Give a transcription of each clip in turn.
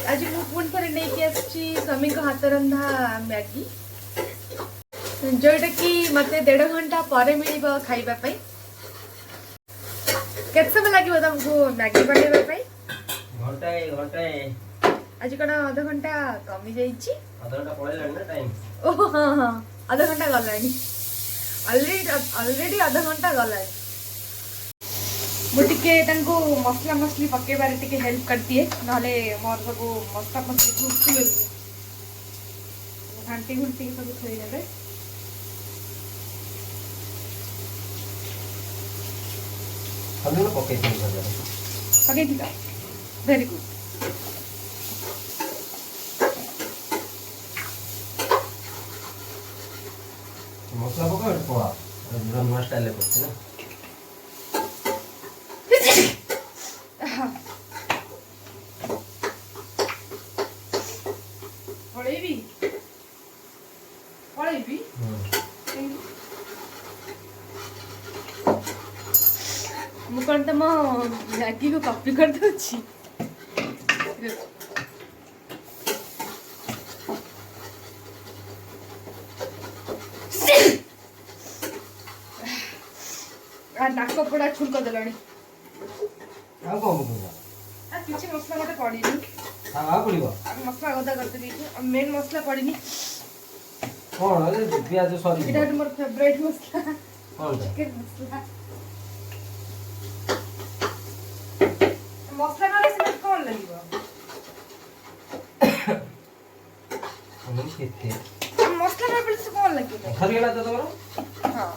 आज मु पुणी थे नहीं स्वामी को हाथ रंधा मैगी जोटा कि मत 1.5 घंटा पर मिल खावाई केत समय लगे तुमको मैगी बनवाई आज कौन अध घंटा कमी जाइए ओह हाँ हाँ अध घंटा गला ऑलरेडी अध घंटा गला मुझे मसला मसली पकेबार टिके हेल्प कर दिए ना मोर सब मसला मसली घाटी घुंटी सब थोड़े पकई वेरी गुड मसला पका नुआ स्टाइल करते ना मुझे तुम मैगी को कॉपी कर दूची नाक पड़ा छुल कर देलानी किसी मसला गोटे पड़ी मसला गदा करते मेन मसला पड़ी मोर फेवरेट मसला चिकन मसला मसला ना से कौन लगिबो मसला ना पड़े से कौन लगिबो खरीला तो तोरो हां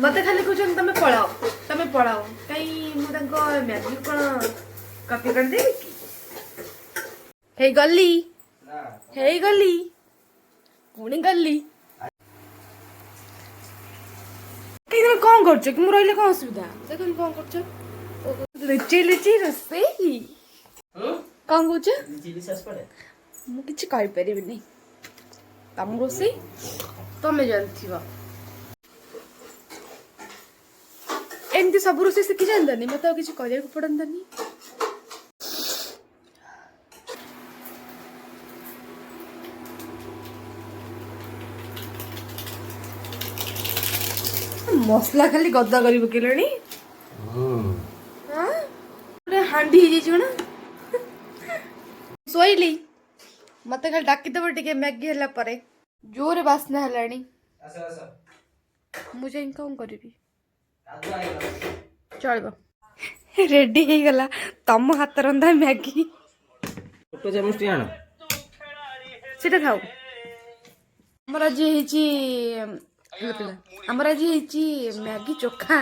मते खाली कुछन तमे पळाओ कई मु तंको मैगी कोन कॉपी कर दे हे गली पुणी गली कहीं तुम कौन कर कि मुझे रही कौन असुविधा देख कौन कर लुचि लुचि रोसई कौन कौच मुझे कहीपरि तुम रोसई तुम्हें जानथ एमती सब रोसई शिखी जानतानी मत किसी करने पड़तानी मसला खाली गदा कर पकेलानी हांडी हो शोली मत खाली डाकिदेव टे मैगी है पर जोरे बास्ना है मुझे कौन करी चलो रेडी हो गला तम हाथ रंधा मैगी सीटा खाओ आमर आज आमर आज मैगी चोखा